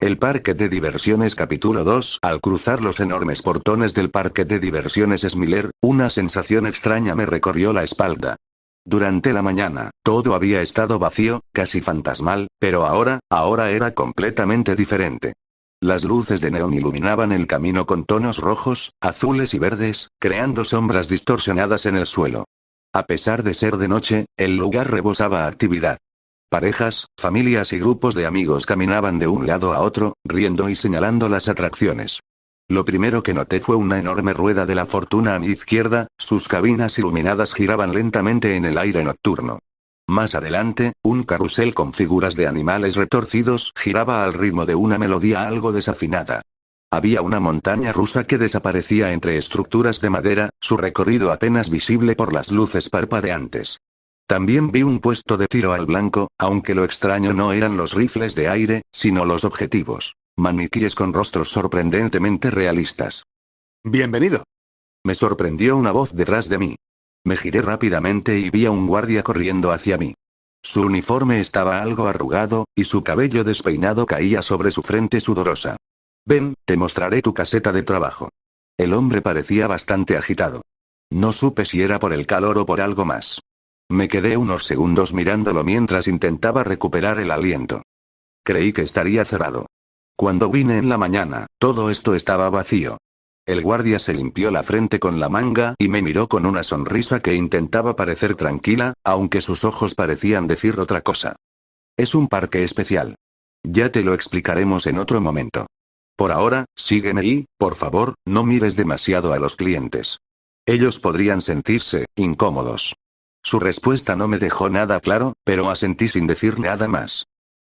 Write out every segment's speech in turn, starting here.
El parque de diversiones capítulo 2. Al cruzar los enormes portones del parque de diversiones Smiller, una sensación extraña me recorrió la espalda. Durante la mañana, todo había estado vacío, casi fantasmal, pero ahora era completamente diferente. Las luces de neón iluminaban el camino con tonos rojos, azules y verdes, creando sombras distorsionadas en el suelo. A pesar de ser de noche, el lugar rebosaba actividad. Parejas, familias y grupos de amigos caminaban de un lado a otro, riendo y señalando las atracciones. Lo primero que noté fue una enorme rueda de la fortuna a mi izquierda, sus cabinas iluminadas giraban lentamente en el aire nocturno. Más adelante, un carrusel con figuras de animales retorcidos giraba al ritmo de una melodía algo desafinada. Había una montaña rusa que desaparecía entre estructuras de madera, su recorrido apenas visible por las luces parpadeantes. También vi un puesto de tiro al blanco, aunque lo extraño no eran los rifles de aire, sino los objetivos. Maniquíes con rostros sorprendentemente realistas. «¡Bienvenido!», me sorprendió una voz detrás de mí. Me giré rápidamente y vi a un guardia corriendo hacia mí. Su uniforme estaba algo arrugado, y su cabello despeinado caía sobre su frente sudorosa. «Ven, te mostraré tu caseta de trabajo». El hombre parecía bastante agitado. No supe si era por el calor o por algo más. Me quedé unos segundos mirándolo mientras intentaba recuperar el aliento. Creí que estaría cerrado. Cuando vine en la mañana, todo esto estaba vacío. El guardia se limpió la frente con la manga y me miró con una sonrisa que intentaba parecer tranquila, aunque sus ojos parecían decir otra cosa. «Es un parque especial. Ya te lo explicaremos en otro momento. Por ahora, sígueme y, por favor, no mires demasiado a los clientes. Ellos podrían sentirse incómodos». Su respuesta no me dejó nada claro, pero asentí sin decir nada más.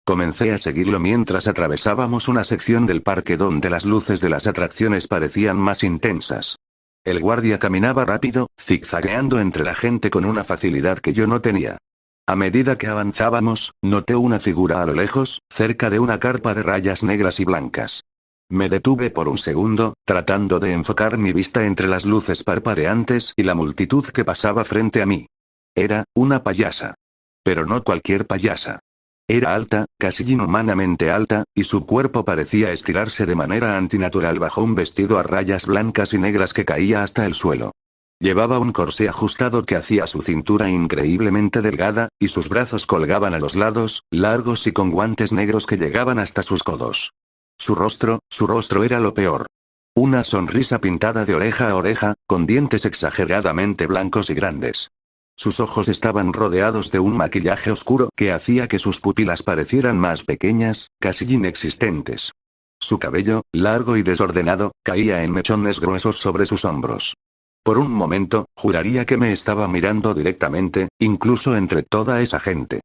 Comencé a seguirlo mientras atravesábamos una sección del parque donde las luces de las atracciones parecían más intensas. El guardia caminaba rápido, zigzagueando entre la gente con una facilidad que yo no tenía. A medida que avanzábamos, noté una figura a lo lejos, cerca de una carpa de rayas negras y blancas. Me detuve por un segundo, tratando de enfocar mi vista entre las luces parpadeantes y la multitud que pasaba frente a mí. Era una payasa. Pero no cualquier payasa. Era alta, casi inhumanamente alta, y su cuerpo parecía estirarse de manera antinatural bajo un vestido a rayas blancas y negras que caía hasta el suelo. Llevaba un corsé ajustado que hacía su cintura increíblemente delgada, y sus brazos colgaban a los lados, largos y con guantes negros que llegaban hasta sus codos. Su rostro era lo peor. Una sonrisa pintada de oreja a oreja, con dientes exageradamente blancos y grandes. Sus ojos estaban rodeados de un maquillaje oscuro que hacía que sus pupilas parecieran más pequeñas, casi inexistentes. Su cabello, largo y desordenado, caía en mechones gruesos sobre sus hombros. Por un momento, juraría que me estaba mirando directamente, incluso entre toda esa gente.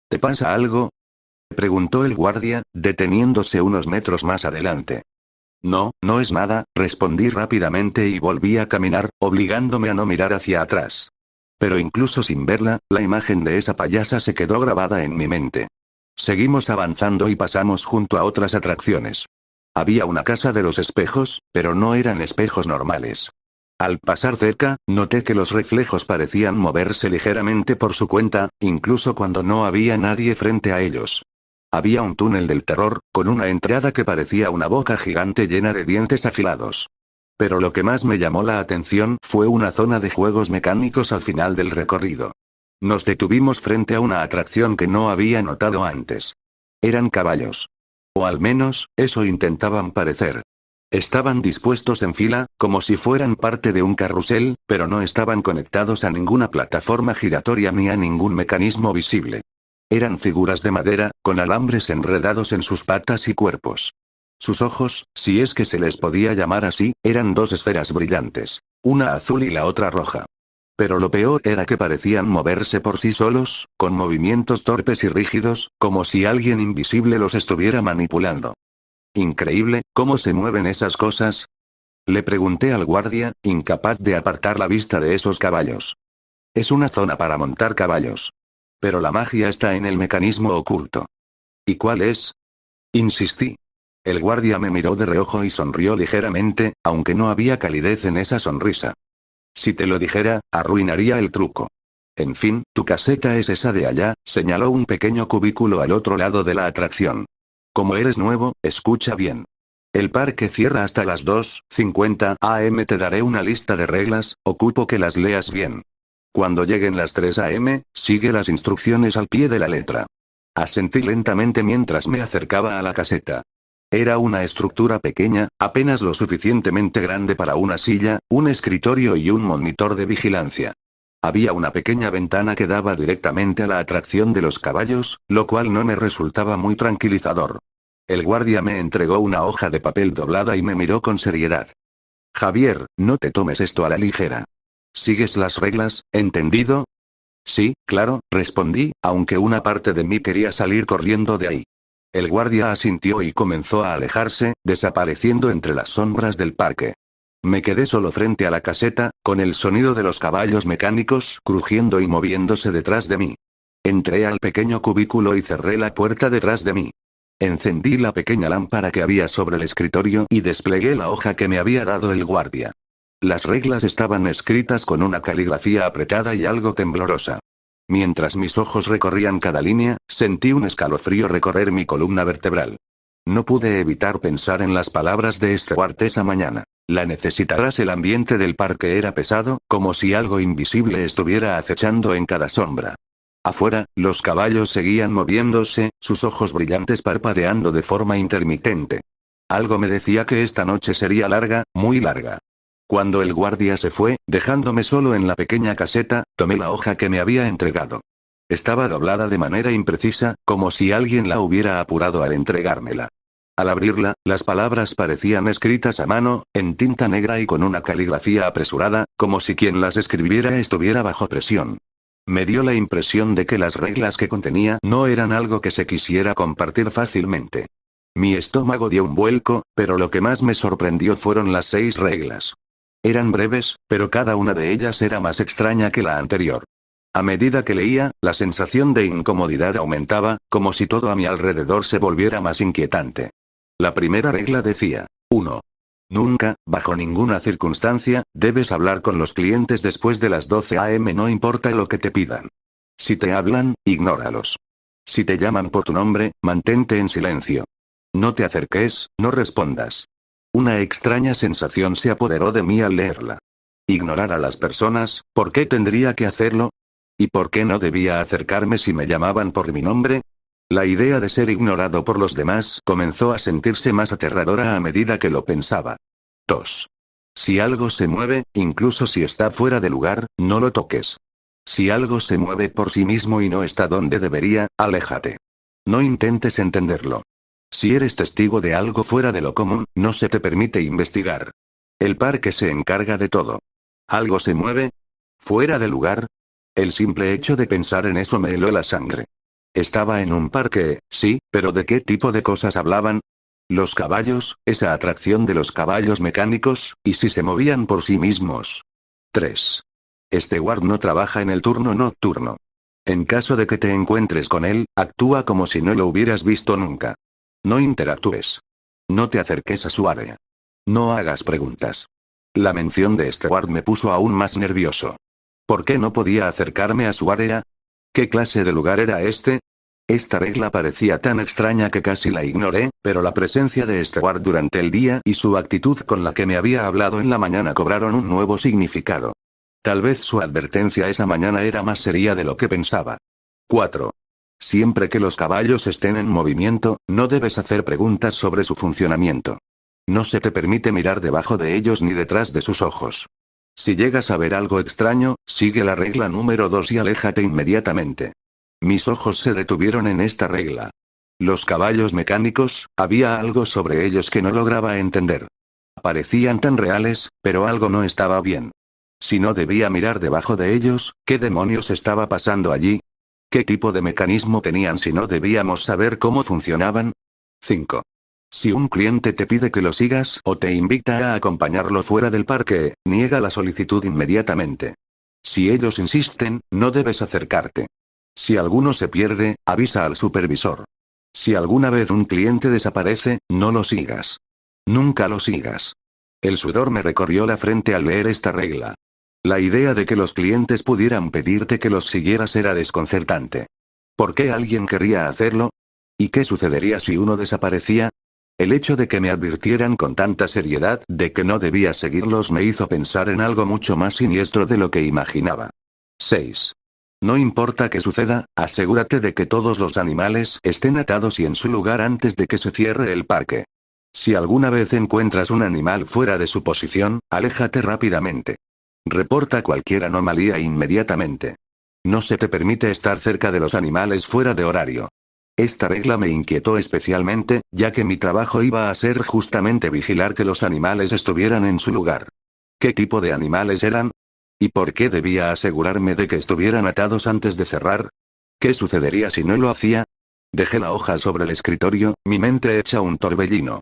¿Te pasa algo?, preguntó el guardia, deteniéndose unos metros más adelante. No, no es nada, respondí rápidamente y volví a caminar, obligándome a no mirar hacia atrás. Pero incluso sin verla, la imagen de esa payasa se quedó grabada en mi mente. Seguimos avanzando y pasamos junto a otras atracciones. Había una casa de los espejos, pero no eran espejos normales. Al pasar cerca, noté que los reflejos parecían moverse ligeramente por su cuenta, incluso cuando no había nadie frente a ellos. Había un túnel del terror, con una entrada que parecía una boca gigante llena de dientes afilados. Pero lo que más me llamó la atención fue una zona de juegos mecánicos al final del recorrido. Nos detuvimos frente a una atracción que no había notado antes. Eran caballos. O al menos, eso intentaban parecer. Estaban dispuestos en fila, como si fueran parte de un carrusel, pero no estaban conectados a ninguna plataforma giratoria ni a ningún mecanismo visible. Eran figuras de madera, con alambres enredados en sus patas y cuerpos. Sus ojos, si es que se les podía llamar así, eran dos esferas brillantes, una azul y la otra roja. Pero lo peor era que parecían moverse por sí solos, con movimientos torpes y rígidos, como si alguien invisible los estuviera manipulando. «Increíble, ¿cómo se mueven esas cosas?», le pregunté al guardia, incapaz de apartar la vista de esos caballos. «Es una zona para montar caballos. Pero la magia está en el mecanismo oculto». «¿Y cuál es?», insistí. El guardia me miró de reojo y sonrió ligeramente, aunque no había calidez en esa sonrisa. «Si te lo dijera, arruinaría el truco. En fin, tu caseta es esa de allá», señaló un pequeño cubículo al otro lado de la atracción. Como eres nuevo, escucha bien. El parque cierra hasta las 2:50 am. Te daré una lista de reglas, ocupo que las leas bien. Cuando lleguen las 3 am, sigue las instrucciones al pie de la letra. Asentí lentamente mientras me acercaba a la caseta. Era una estructura pequeña, apenas lo suficientemente grande para una silla, un escritorio y un monitor de vigilancia. Había una pequeña ventana que daba directamente a la atracción de los caballos, lo cual no me resultaba muy tranquilizador. El guardia me entregó una hoja de papel doblada y me miró con seriedad. Javier, no te tomes esto a la ligera. ¿Sigues las reglas, entendido? Sí, claro, respondí, aunque una parte de mí quería salir corriendo de ahí. El guardia asintió y comenzó a alejarse, desapareciendo entre las sombras del parque. Me quedé solo frente a la caseta, con el sonido de los caballos mecánicos crujiendo y moviéndose detrás de mí. Entré al pequeño cubículo y cerré la puerta detrás de mí. Encendí la pequeña lámpara que había sobre el escritorio y desplegué la hoja que me había dado el guardia. Las reglas estaban escritas con una caligrafía apretada y algo temblorosa. Mientras mis ojos recorrían cada línea, sentí un escalofrío recorrer mi columna vertebral. No pude evitar pensar en las palabras de Stewart esa mañana. La necesitarás. El ambiente del parque era pesado, como si algo invisible estuviera acechando en cada sombra. Afuera, los caballos seguían moviéndose, sus ojos brillantes parpadeando de forma intermitente. Algo me decía que esta noche sería larga, muy larga. Cuando el guardia se fue, dejándome solo en la pequeña caseta, tomé la hoja que me había entregado. Estaba doblada de manera imprecisa, como si alguien la hubiera apurado al entregármela. Al abrirla, las palabras parecían escritas a mano, en tinta negra y con una caligrafía apresurada, como si quien las escribiera estuviera bajo presión. Me dio la impresión de que las reglas que contenía no eran algo que se quisiera compartir fácilmente. Mi estómago dio un vuelco, pero lo que más me sorprendió fueron las 6 reglas. Eran breves, pero cada una de ellas era más extraña que la anterior. A medida que leía, la sensación de incomodidad aumentaba, como si todo a mi alrededor se volviera más inquietante. La primera regla decía: 1. Nunca, bajo ninguna circunstancia, debes hablar con los clientes después de las 12 am, no importa lo que te pidan. Si te hablan, ignóralos. Si te llaman por tu nombre, mantente en silencio. No te acerques, no respondas. Una extraña sensación se apoderó de mí al leerla. Ignorar a las personas, ¿por qué tendría que hacerlo? ¿Y por qué no debía acercarme si me llamaban por mi nombre? La idea de ser ignorado por los demás comenzó a sentirse más aterradora a medida que lo pensaba. 2. Si algo se mueve, incluso si está fuera de lugar, no lo toques. Si algo se mueve por sí mismo y no está donde debería, aléjate. No intentes entenderlo. Si eres testigo de algo fuera de lo común, no se te permite investigar. El parque se encarga de todo. ¿Algo se mueve? ¿Fuera de lugar? El simple hecho de pensar en eso me heló la sangre. Estaba en un parque, sí, pero ¿de qué tipo de cosas hablaban? Los caballos, esa atracción de los caballos mecánicos, ¿y si se movían por sí mismos? 3. Stewart no trabaja en el turno nocturno. En caso de que te encuentres con él, actúa como si no lo hubieras visto nunca. No interactúes. No te acerques a su área. No hagas preguntas. La mención de Stewart me puso aún más nervioso. ¿Por qué no podía acercarme a su área? ¿Qué clase de lugar era este? Esta regla parecía tan extraña que casi la ignoré, pero la presencia de Stewart durante el día y su actitud con la que me había hablado en la mañana cobraron un nuevo significado. Tal vez su advertencia esa mañana era más seria de lo que pensaba. 4. Siempre que los caballos estén en movimiento, no debes hacer preguntas sobre su funcionamiento. No se te permite mirar debajo de ellos ni detrás de sus ojos. Si llegas a ver algo extraño, sigue la regla número 2 y aléjate inmediatamente. Mis ojos se detuvieron en esta regla. Los caballos mecánicos, había algo sobre ellos que no lograba entender. Parecían tan reales, pero algo no estaba bien. Si no debía mirar debajo de ellos, ¿qué demonios estaba pasando allí? ¿Qué tipo de mecanismo tenían si no debíamos saber cómo funcionaban? 5. Si un cliente te pide que lo sigas o te invita a acompañarlo fuera del parque, niega la solicitud inmediatamente. Si ellos insisten, no debes acercarte. Si alguno se pierde, avisa al supervisor. Si alguna vez un cliente desaparece, no lo sigas. Nunca lo sigas. El sudor me recorrió la frente al leer esta regla. La idea de que los clientes pudieran pedirte que los siguieras era desconcertante. ¿Por qué alguien querría hacerlo? ¿Y qué sucedería si uno desaparecía? El hecho de que me advirtieran con tanta seriedad de que no debía seguirlos me hizo pensar en algo mucho más siniestro de lo que imaginaba. 6. No importa qué suceda, asegúrate de que todos los animales estén atados y en su lugar antes de que se cierre el parque. Si alguna vez encuentras un animal fuera de su posición, aléjate rápidamente. Reporta cualquier anomalía inmediatamente. No se te permite estar cerca de los animales fuera de horario. Esta regla me inquietó especialmente, ya que mi trabajo iba a ser justamente vigilar que los animales estuvieran en su lugar. ¿Qué tipo de animales eran? ¿Y por qué debía asegurarme de que estuvieran atados antes de cerrar? ¿Qué sucedería si no lo hacía? Dejé la hoja sobre el escritorio, mi mente hecha un torbellino.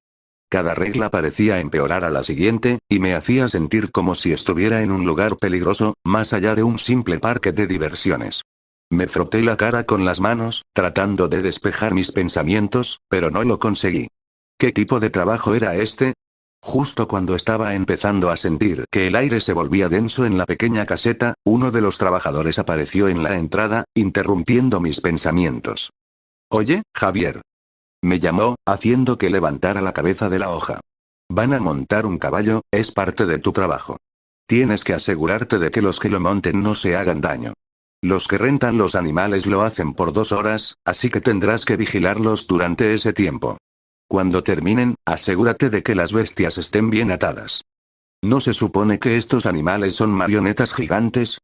Cada regla parecía empeorar a la siguiente, y me hacía sentir como si estuviera en un lugar peligroso, más allá de un simple parque de diversiones. Me froté la cara con las manos, tratando de despejar mis pensamientos, pero no lo conseguí. ¿Qué tipo de trabajo era este? Justo cuando estaba empezando a sentir que el aire se volvía denso en la pequeña caseta, uno de los trabajadores apareció en la entrada, interrumpiendo mis pensamientos. «Oye, Javier». Me llamó, haciendo que levantara la cabeza de la hoja. «Van a montar un caballo, es parte de tu trabajo. Tienes que asegurarte de que los que lo monten no se hagan daño. Los que rentan los animales lo hacen por 2 horas, así que tendrás que vigilarlos durante ese tiempo. Cuando terminen, asegúrate de que las bestias estén bien atadas». ¿No se supone que estos animales son marionetas gigantes?,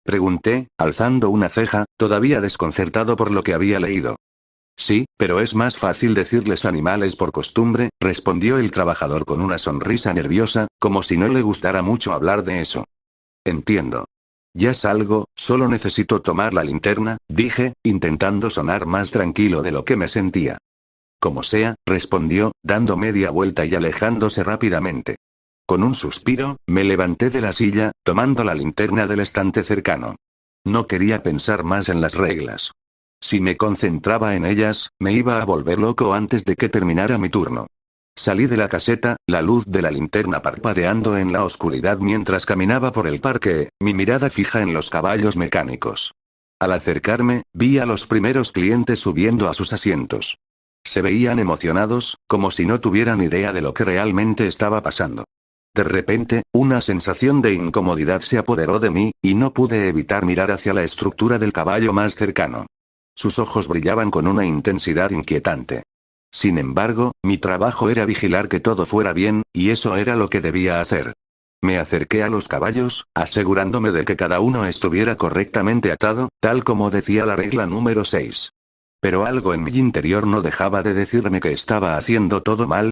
pregunté, alzando una ceja, todavía desconcertado por lo que había leído. «Sí, pero es más fácil decirles animales por costumbre», respondió el trabajador con una sonrisa nerviosa, como si no le gustara mucho hablar de eso. «Entiendo. Ya salgo, solo necesito tomar la linterna», dije, intentando sonar más tranquilo de lo que me sentía. «Como sea», respondió, dando media vuelta y alejándose rápidamente. Con un suspiro, me levanté de la silla, tomando la linterna del estante cercano. No quería pensar más en las reglas. Si me concentraba en ellas, me iba a volver loco antes de que terminara mi turno. Salí de la caseta, la luz de la linterna parpadeando en la oscuridad mientras caminaba por el parque, mi mirada fija en los caballos mecánicos. Al acercarme, vi a los primeros clientes subiendo a sus asientos. Se veían emocionados, como si no tuvieran idea de lo que realmente estaba pasando. De repente, una sensación de incomodidad se apoderó de mí, y no pude evitar mirar hacia la estructura del caballo más cercano. Sus ojos brillaban con una intensidad inquietante. Sin embargo, mi trabajo era vigilar que todo fuera bien, y eso era lo que debía hacer. Me acerqué a los caballos, asegurándome de que cada uno estuviera correctamente atado, tal como decía la regla número 6. Pero algo en mi interior no dejaba de decirme que estaba haciendo todo mal,